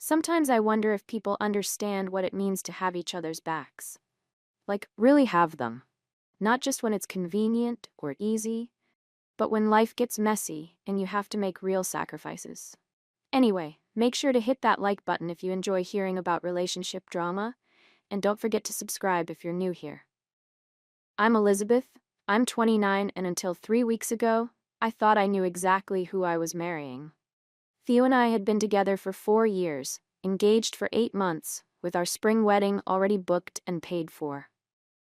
Sometimes I wonder if people understand what it means to have each other's backs. Like, really have them. Not just when it's convenient or easy, but when life gets messy and you have to make real sacrifices. Anyway, make sure to hit that like button if you enjoy hearing about relationship drama, and don't forget to subscribe if you're new here. I'm Elizabeth. I'm 29, and until 3 weeks ago, I thought I knew exactly who I was marrying. Theo and I had been together for 4 years, engaged for 8 months, with our spring wedding already booked and paid for.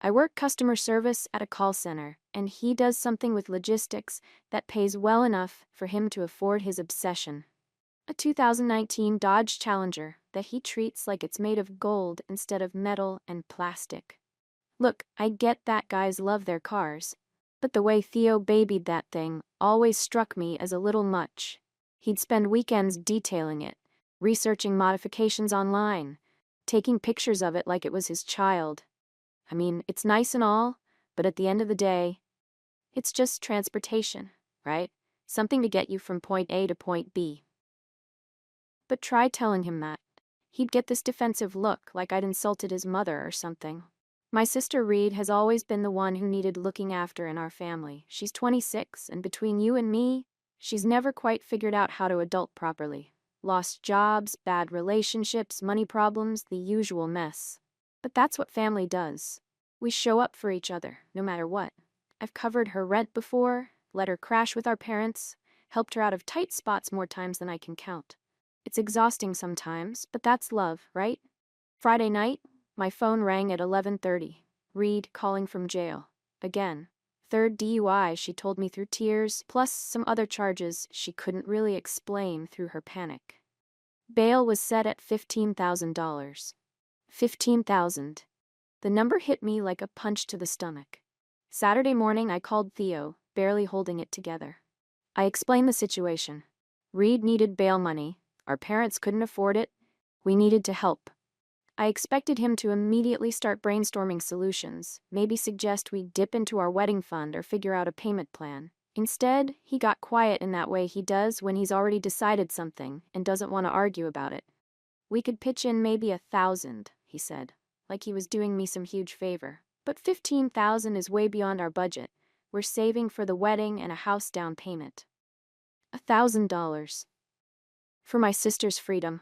I work customer service at a call center, and he does something with logistics that pays well enough for him to afford his obsession. A 2019 Dodge Challenger that he treats like it's made of gold instead of metal and plastic. Look, I get that guys love their cars, but the way Theo babied that thing always struck me as a little much. He'd spend weekends detailing it, researching modifications online, taking pictures of it like it was his child. I mean, it's nice and all, but at the end of the day, it's just transportation, right? Something to get you from point A to point B. But try telling him that. He'd get this defensive look like I'd insulted his mother or something. My sister Reed has always been the one who needed looking after in our family. She's 26, and between you and me, she's never quite figured out how to adult properly. Lost jobs, bad relationships, money problems, the usual mess. But that's what family does. We show up for each other, no matter what. I've covered her rent before, let her crash with our parents, helped her out of tight spots more times than I can count. It's exhausting sometimes, but that's love, right? Friday night, my phone rang at 11:30. Reed calling from jail. Again. Third DUI, she told me through tears, plus some other charges she couldn't really explain through her panic. Bail was set at $15,000. $15,000. The number hit me like a punch to the stomach. Saturday morning, I called Theo, barely holding it together. I explained the situation. Reed needed bail money. Our parents couldn't afford it. We needed to help. I expected him to immediately start brainstorming solutions, maybe suggest we dip into our wedding fund or figure out a payment plan. Instead, he got quiet in that way he does when he's already decided something and doesn't want to argue about it. We could pitch in maybe 1,000, he said, like he was doing me some huge favor. But 15,000 is way beyond our budget. We're saving for the wedding and a house down payment. $1,000. For my sister's freedom.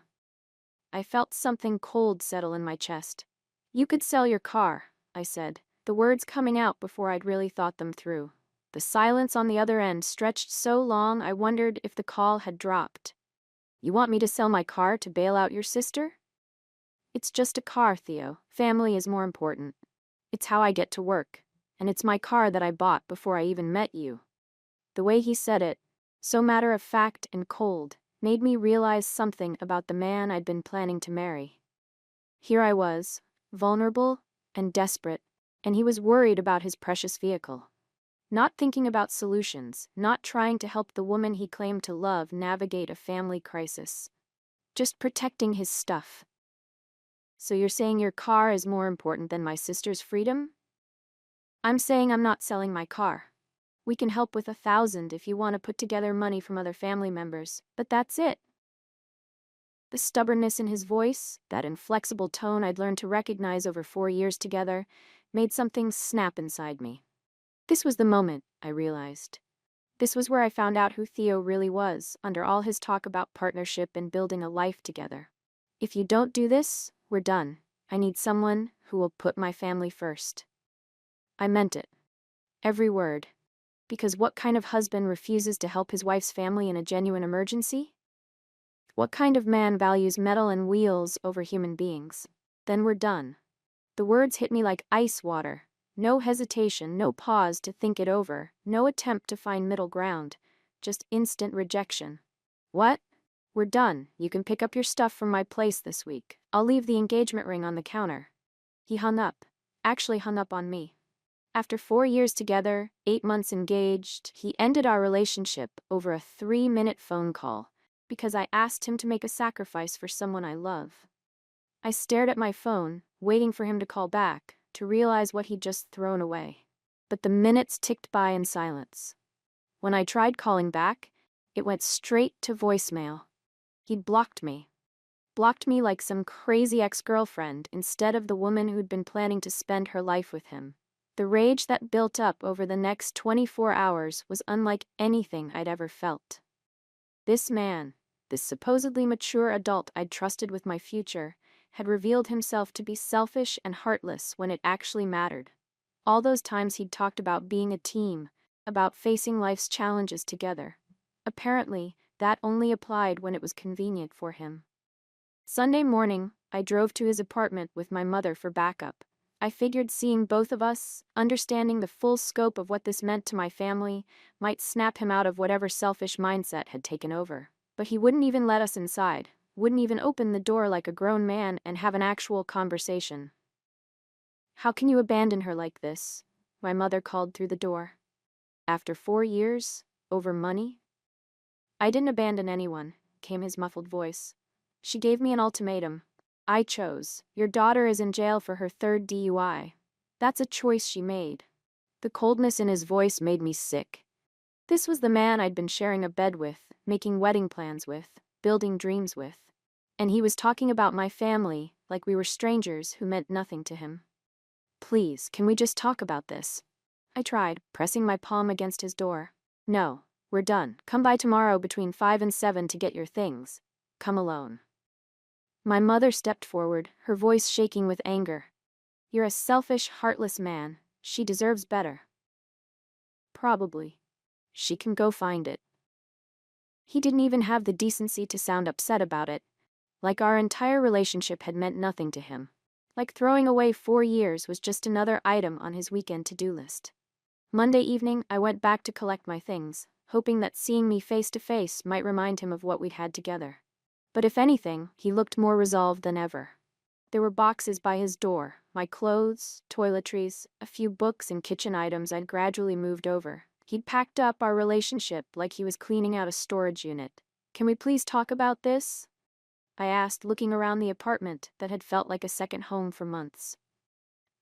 I felt something cold settle in my chest. You could sell your car, I said, the words coming out before I'd really thought them through. The silence on the other end stretched so long I wondered if the call had dropped. You want me to sell my car to bail out your sister? It's just a car, Theo. Family is more important. It's how I get to work, and it's my car that I bought before I even met you. The way he said it, so matter-of-fact and cold, made me realize something about the man I'd been planning to marry. Here I was, vulnerable and desperate, and he was worried about his precious vehicle. Not thinking about solutions, not trying to help the woman he claimed to love navigate a family crisis. Just protecting his stuff. So you're saying your car is more important than my sister's freedom? I'm saying I'm not selling my car. We can help with 1,000 if you want to put together money from other family members, but that's it. The stubbornness in his voice, that inflexible tone I'd learned to recognize over 4 years together, made something snap inside me. This was the moment, I realized. This was where I found out who Theo really was, under all his talk about partnership and building a life together. If you don't do this, we're done. I need someone who will put my family first. I meant it. Every word. Because what kind of husband refuses to help his wife's family in a genuine emergency? What kind of man values metal and wheels over human beings? Then we're done. The words hit me like ice water. No hesitation, no pause to think it over, no attempt to find middle ground. Just instant rejection. What? We're done. You can pick up your stuff from my place this week. I'll leave the engagement ring on the counter. He hung up. Actually hung up on me. After 4 years together, 8 months engaged, he ended our relationship over a 3-minute phone call because I asked him to make a sacrifice for someone I love. I stared at my phone, waiting for him to call back, to realize what he'd just thrown away. But the minutes ticked by in silence. When I tried calling back, it went straight to voicemail. He'd blocked me. blocked me like some crazy ex-girlfriend instead of the woman who'd been planning to spend her life with him. The rage that built up over the next 24 hours was unlike anything I'd ever felt. This man, this supposedly mature adult I'd trusted with my future, had revealed himself to be selfish and heartless when it actually mattered. All those times he'd talked about being a team, about facing life's challenges together. Apparently, that only applied when it was convenient for him. Sunday morning, I drove to his apartment with my mother for backup. I figured seeing both of us, understanding the full scope of what this meant to my family, might snap him out of whatever selfish mindset had taken over. But he wouldn't even let us inside, wouldn't even open the door like a grown man and have an actual conversation. "How can you abandon her like this?" my mother called through the door. "After 4 years? Over money?" "I didn't abandon anyone," came his muffled voice. "She gave me an ultimatum. I chose. Your daughter is in jail for her 3rd DUI. That's a choice she made." The coldness in his voice made me sick. This was the man I'd been sharing a bed with, making wedding plans with, building dreams with. And he was talking about my family like we were strangers who meant nothing to him. "Please, can we just talk about this?" I tried, pressing my palm against his door. "No, we're done. Come by tomorrow between 5 and 7 to get your things. Come alone." My mother stepped forward, her voice shaking with anger. "You're a selfish, heartless man. She deserves better." "Probably. She can go find it." He didn't even have the decency to sound upset about it, like our entire relationship had meant nothing to him. Like throwing away 4 years was just another item on his weekend to-do list. Monday evening, I went back to collect my things, hoping that seeing me face to face might remind him of what we'd had together. But if anything, he looked more resolved than ever. There were boxes by his door, my clothes, toiletries, a few books and kitchen items I'd gradually moved over. He'd packed up our relationship like he was cleaning out a storage unit. "Can we please talk about this?" I asked, looking around the apartment that had felt like a second home for months.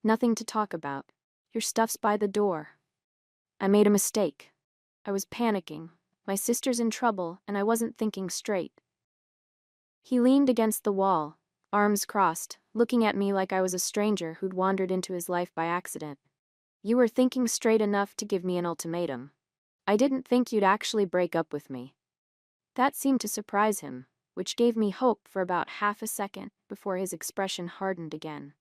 "Nothing to talk about. Your stuff's by the door." I made a mistake. I was panicking. My sister's in trouble, and I wasn't thinking straight. He leaned against the wall, arms crossed, looking at me like I was a stranger who'd wandered into his life by accident. "You were thinking straight enough to give me an ultimatum. I didn't think you'd actually break up with me." That seemed to surprise him, which gave me hope for about half a second before his expression hardened again.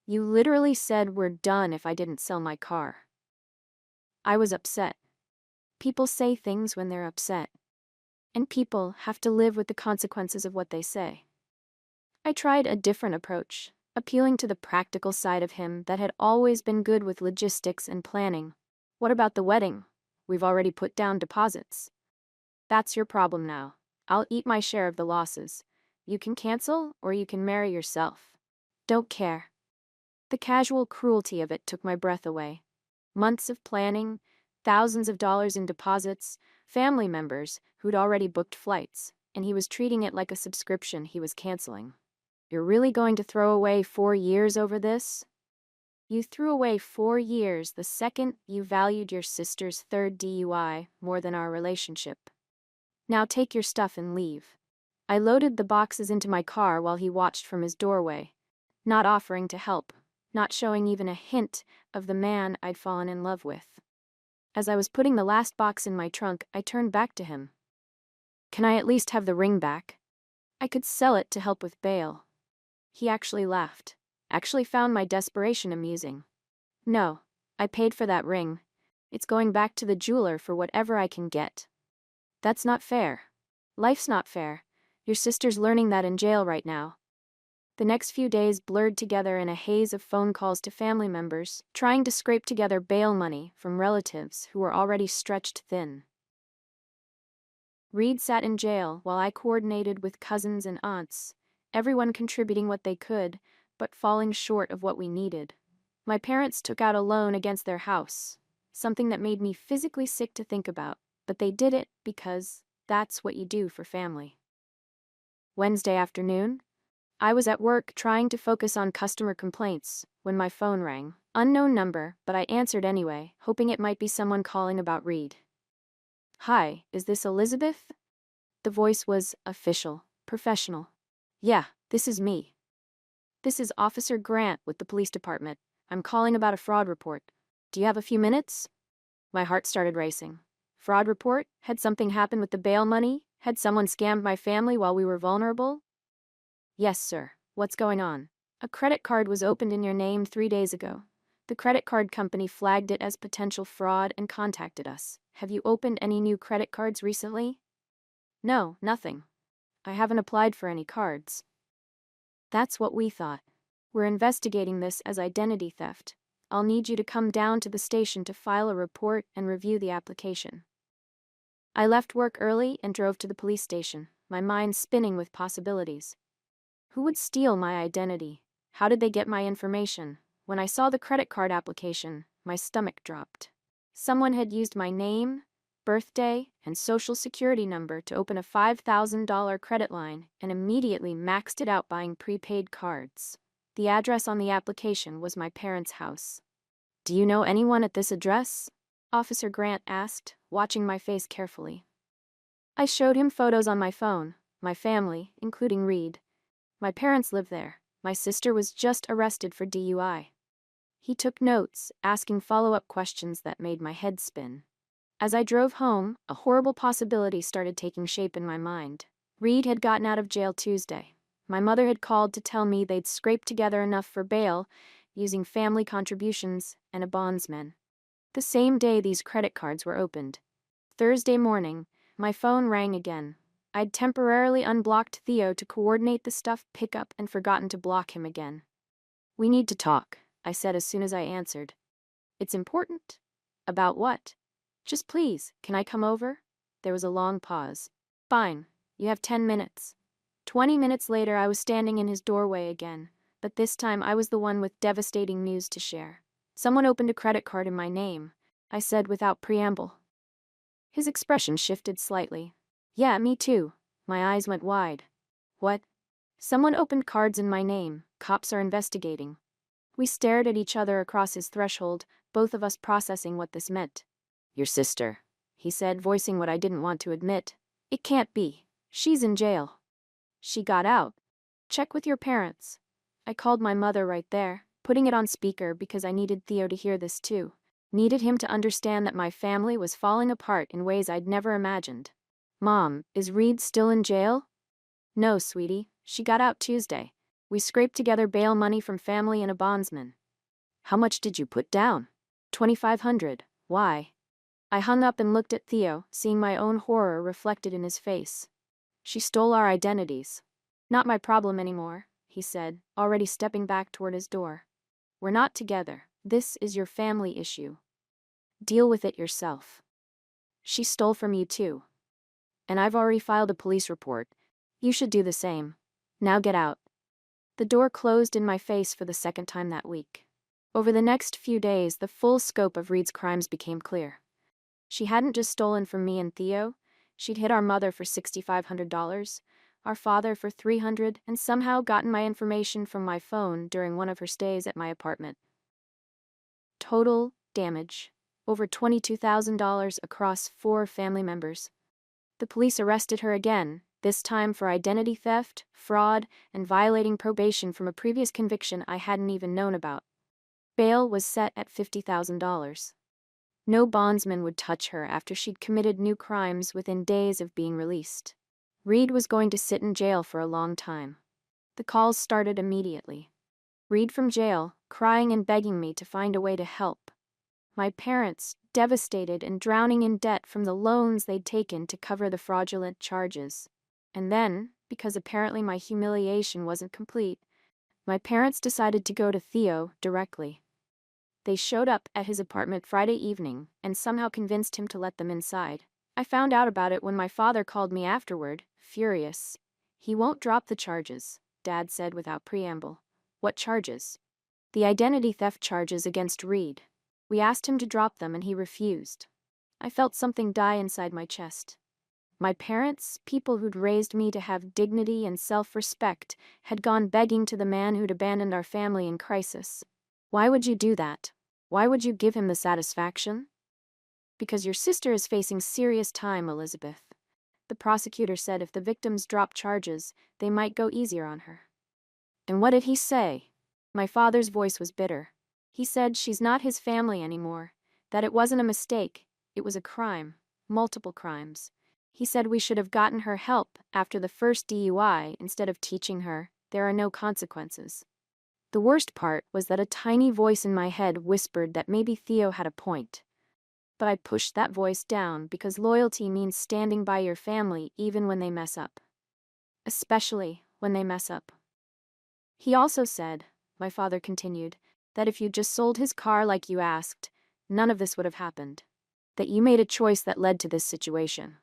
"You literally said we're done if I didn't sell my car." I was upset. People say things when they're upset, and people have to live with the consequences of what they say. I tried a different approach, appealing to the practical side of him that had always been good with logistics and planning. "What about the wedding? We've already put down deposits." "That's your problem now. I'll eat my share of the losses. You can cancel, or you can marry yourself." "Don't care." The casual cruelty of it took my breath away. Months of planning, thousands of dollars in deposits, family members who'd already booked flights, and he was treating it like a subscription he was canceling. "You're really going to throw away 4 years over this?" "You threw away 4 years the second you valued your sister's 3rd DUI more than our relationship. Now take your stuff and leave." I loaded the boxes into my car while he watched from his doorway, not offering to help, not showing even a hint of the man I'd fallen in love with. As I was putting the last box in my trunk, I turned back to him. "Can I at least have the ring back? I could sell it to help with bail." He actually laughed, actually found my desperation amusing. "No, I paid for that ring. It's going back to the jeweler for whatever I can get." "That's not fair. Life's not fair. Your sister's learning that in jail right now." The next few days blurred together in a haze of phone calls to family members, trying to scrape together bail money from relatives who were already stretched thin. Reed sat in jail while I coordinated with cousins and aunts, everyone contributing what they could, but falling short of what we needed. My parents took out a loan against their house, something that made me physically sick to think about, but they did it because that's what you do for family. Wednesday afternoon, I was at work trying to focus on customer complaints when my phone rang. Unknown number, but I answered anyway, hoping it might be someone calling about Reed. "Hi, is this Elizabeth?" The voice was official, professional. Yeah, this is me. This is Officer Grant with the police department. I'm calling about a fraud report. Do you have a few minutes? My heart started racing. Fraud report? Had something happened with the bail money? Had someone scammed my family while we were vulnerable? Yes, sir. What's going on? A credit card was opened in your name 3 days ago. The credit card company flagged it as potential fraud and contacted us. Have you opened any new credit cards recently? No, nothing. I haven't applied for any cards. That's what we thought. We're investigating this as identity theft. I'll need you to come down to the station to file a report and review the application. I left work early and drove to the police station, my mind spinning with possibilities. Who would steal my identity? How did they get my information? When I saw the credit card application, my stomach dropped. Someone had used my name, birthday, and social security number to open a $5,000 credit line and immediately maxed it out buying prepaid cards. The address on the application was my parents' house. Do you know anyone at this address? Officer Grant asked, watching my face carefully. I showed him photos on my phone, my family, including Reed. My parents live there. My sister was just arrested for DUI. He took notes, asking follow-up questions that made my head spin. As I drove home, a horrible possibility started taking shape in my mind. Reed had gotten out of jail Tuesday. My mother had called to tell me they'd scraped together enough for bail, using family contributions and a bondsman. The same day these credit cards were opened. Thursday morning, my phone rang again. I'd temporarily unblocked Theo to coordinate the stuff pickup and forgotten to block him again. We need to talk, I said as soon as I answered. It's important? About what? Just please, can I come over? There was a long pause. Fine, you have 10 minutes. 20 minutes later I was standing in his doorway again, but this time I was the one with devastating news to share. Someone opened a credit card in my name, I said without preamble. His expression shifted slightly. Yeah, me too. My eyes went wide. What? Someone opened cards in my name. Cops are investigating. We stared at each other across his threshold, both of us processing what this meant. Your sister, he said, voicing what I didn't want to admit. It can't be. She's in jail. She got out. Check with your parents. I called my mother right there, putting it on speaker because I needed Theo to hear this too. Needed him to understand that my family was falling apart in ways I'd never imagined. Mom, is Reed still in jail? No, sweetie. She got out Tuesday. We scraped together bail money from family and a bondsman. How much did you put down? $2,500. Why? I hung up and looked at Theo, seeing my own horror reflected in his face. She stole our identities. Not my problem anymore, he said, already stepping back toward his door. We're not together. This is your family issue. Deal with it yourself. She stole from you too. And I've already filed a police report. You should do the same. Now get out. The door closed in my face for the second time that week. Over the next few days, the full scope of Reed's crimes became clear. She hadn't just stolen from me and Theo. She'd hit our mother for $6,500, our father for $300, and somehow gotten my information from my phone during one of her stays at my apartment. Total damage. Over $22,000 across 4 family members. The police arrested her again, this time for identity theft, fraud, and violating probation from a previous conviction I hadn't even known about. Bail was set at $50,000. No bondsman would touch her after she'd committed new crimes within days of being released. Reed was going to sit in jail for a long time. The calls started immediately. Reed from jail, crying and begging me to find a way to help. My parents, devastated and drowning in debt from the loans they'd taken to cover the fraudulent charges. And then, because apparently my humiliation wasn't complete, my parents decided to go to Theo directly. They showed up at his apartment Friday evening and somehow convinced him to let them inside. I found out about it when my father called me afterward, furious. He won't drop the charges, Dad said without preamble. What charges? The identity theft charges against Reed. We asked him to drop them and he refused. I felt something die inside my chest. My parents, people who'd raised me to have dignity and self-respect, had gone begging to the man who'd abandoned our family in crisis. Why would you do that? Why would you give him the satisfaction? Because your sister is facing serious time, Elizabeth. The prosecutor said if the victims dropped charges, they might go easier on her. And what did he say? My father's voice was bitter. He said she's not his family anymore, that it wasn't a mistake, it was a crime, multiple crimes. He said we should have gotten her help after the first DUI instead of teaching her there are no consequences. The worst part was that a tiny voice in my head whispered that maybe Theo had a point. But I pushed that voice down because loyalty means standing by your family even when they mess up. Especially when they mess up. He also said, my father continued, that if you just sold his car like you asked, none of this would have happened. That you made a choice that led to this situation.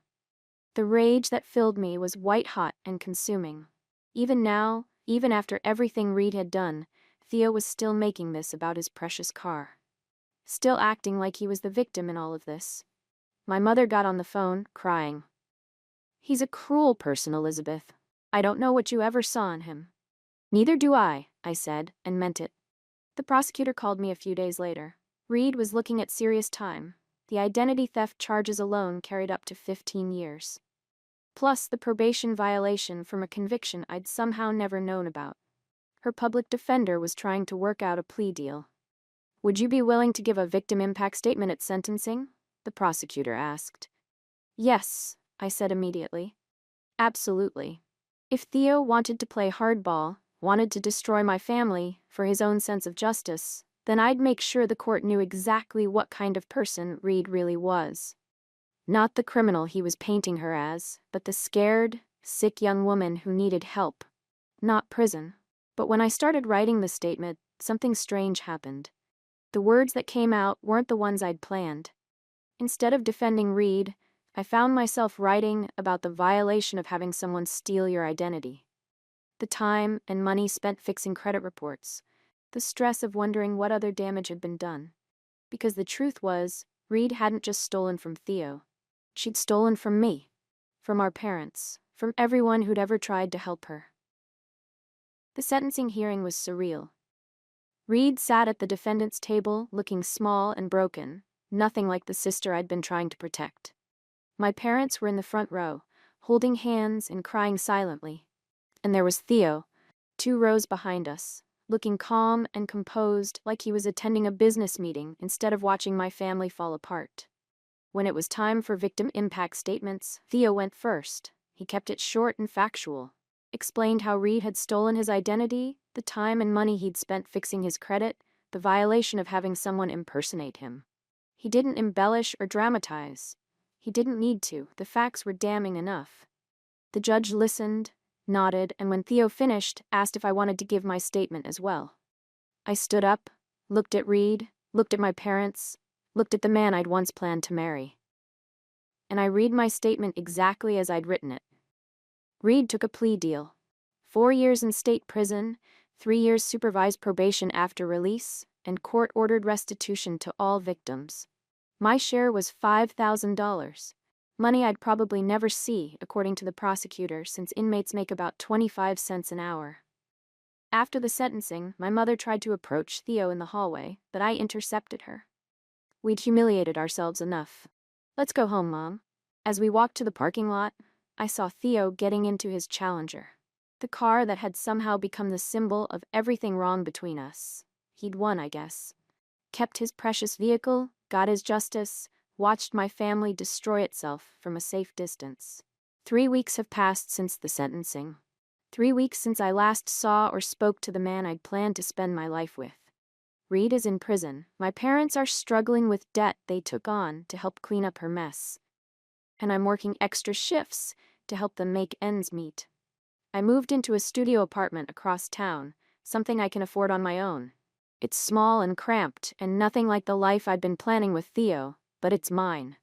The rage that filled me was white-hot and consuming. Even now, even after everything Reed had done, Theo was still making this about his precious car. Still acting like he was the victim in all of this. My mother got on the phone, crying. He's a cruel person, Elizabeth. I don't know what you ever saw in him. Neither do I said, and meant it. The prosecutor called me a few days later. Reed was looking at serious time. The identity theft charges alone carried up to 15 years. Plus the probation violation from a conviction I'd somehow never known about. Her public defender was trying to work out a plea deal. Would you be willing to give a victim impact statement at sentencing? The prosecutor asked. Yes, I said immediately. Absolutely. If Theo wanted to play hardball, wanted to destroy my family for his own sense of justice, then I'd make sure the court knew exactly what kind of person Reed really was. Not the criminal he was painting her as, but the scared, sick young woman who needed help. Not prison. But when I started writing the statement, something strange happened. The words that came out weren't the ones I'd planned. Instead of defending Reed, I found myself writing about the violation of having someone steal your identity. The time and money spent fixing credit reports. The stress of wondering what other damage had been done. Because the truth was, Reed hadn't just stolen from Theo. She'd stolen from me. From our parents. From everyone who'd ever tried to help her. The sentencing hearing was surreal. Reed sat at the defendant's table, looking small and broken, nothing like the sister I'd been trying to protect. My parents were in the front row, holding hands and crying silently. And there was Theo, 2 rows behind us, looking calm and composed like he was attending a business meeting instead of watching my family fall apart. When it was time for victim impact statements, Theo went first. He kept it short and factual. Explained how Reed had stolen his identity, the time and money he'd spent fixing his credit, the violation of having someone impersonate him. He didn't embellish or dramatize. He didn't need to. The facts were damning enough. The judge listened, nodded, and when Theo finished, asked if I wanted to give my statement as well. I stood up, looked at Reed, looked at my parents, looked at the man I'd once planned to marry. And I read my statement exactly as I'd written it. Reed took a plea deal. 4 years in state prison, 3 years supervised probation after release, and court-ordered restitution to all victims. My share was $5,000. Money I'd probably never see, according to the prosecutor, since inmates make about 25 cents an hour. After the sentencing, my mother tried to approach Theo in the hallway, but I intercepted her. We'd humiliated ourselves enough. Let's go home, Mom. As we walked to the parking lot, I saw Theo getting into his Challenger. The car that had somehow become the symbol of everything wrong between us. He'd won, I guess. Kept his precious vehicle, got his justice, watched my family destroy itself from a safe distance. 3 weeks have passed since the sentencing. 3 weeks since I last saw or spoke to the man I'd planned to spend my life with. Reed is in prison. My parents are struggling with debt they took on to help clean up her mess. And I'm working extra shifts to help them make ends meet. I moved into a studio apartment across town, something I can afford on my own. It's small and cramped, and nothing like the life I'd been planning with Theo, but it's mine.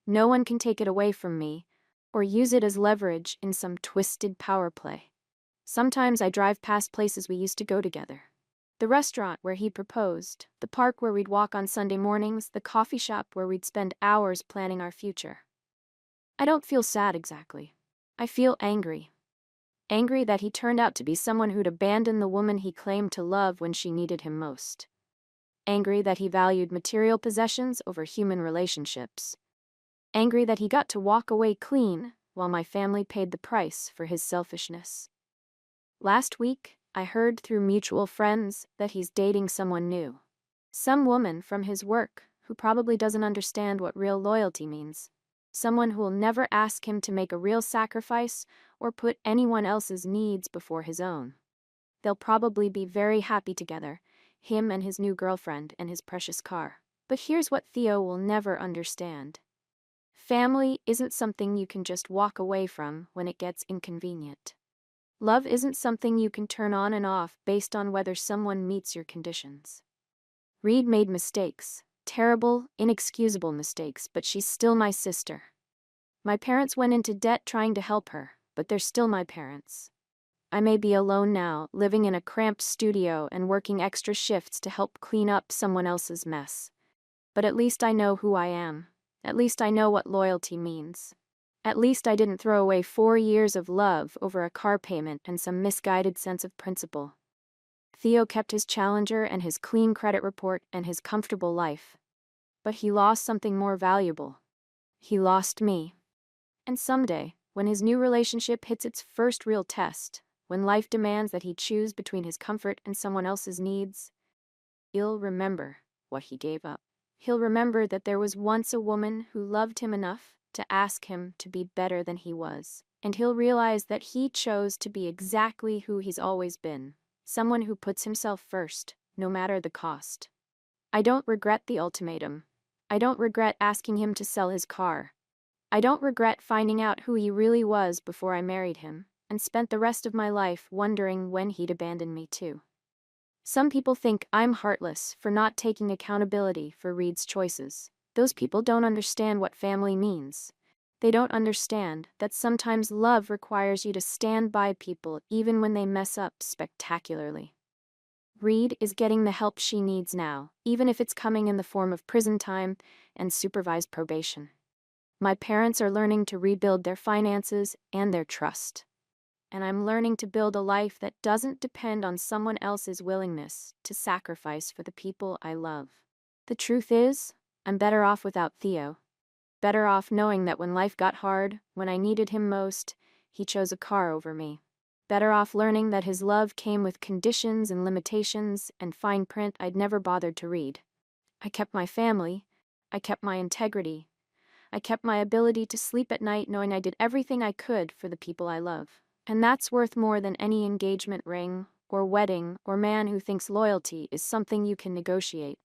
No one can take it away from me, or use it as leverage in some twisted power play. Sometimes I drive past places we used to go together. The restaurant where he proposed, the park where we'd walk on Sunday mornings, the coffee shop where we'd spend hours planning our future. I don't feel sad exactly. I feel angry. Angry that he turned out to be someone who'd abandoned the woman he claimed to love when she needed him most. Angry that he valued material possessions over human relationships. Angry that he got to walk away clean, while my family paid the price for his selfishness. Last week, I heard through mutual friends that he's dating someone new. Some woman from his work who probably doesn't understand what real loyalty means. Someone who will never ask him to make a real sacrifice or put anyone else's needs before his own. They'll probably be very happy together, him and his new girlfriend and his precious car. But here's what Theo will never understand. Family isn't something you can just walk away from when it gets inconvenient. Love isn't something you can turn on and off based on whether someone meets your conditions. Reed made mistakes, terrible, inexcusable mistakes, but she's still my sister. My parents went into debt trying to help her, but they're still my parents. I may be alone now, living in a cramped studio and working extra shifts to help clean up someone else's mess. But at least I know who I am. At least I know what loyalty means. At least I didn't throw away 4 years of love over a car payment and some misguided sense of principle. Theo kept his Challenger and his clean credit report and his comfortable life. But he lost something more valuable. He lost me. And someday, when his new relationship hits its first real test, when life demands that he choose between his comfort and someone else's needs, he'll remember what he gave up. He'll remember that there was once a woman who loved him enough to ask him to be better than he was. And he'll realize that he chose to be exactly who he's always been. Someone who puts himself first, no matter the cost. I don't regret the ultimatum. I don't regret asking him to sell his car. I don't regret finding out who he really was before I married him, and spent the rest of my life wondering when he'd abandon me too. Some people think I'm heartless for not taking accountability for Reed's choices. Those people don't understand what family means. They don't understand that sometimes love requires you to stand by people even when they mess up spectacularly. Reed is getting the help she needs now, even if it's coming in the form of prison time and supervised probation. My parents are learning to rebuild their finances and their trust. And I'm learning to build a life that doesn't depend on someone else's willingness to sacrifice for the people I love. The truth is, I'm better off without Theo. Better off knowing that when life got hard, when I needed him most, he chose a car over me. Better off learning that his love came with conditions and limitations and fine print I'd never bothered to read. I kept my family. I kept my integrity. I kept my ability to sleep at night knowing I did everything I could for the people I love. And that's worth more than any engagement ring, or wedding, or man who thinks loyalty is something you can negotiate.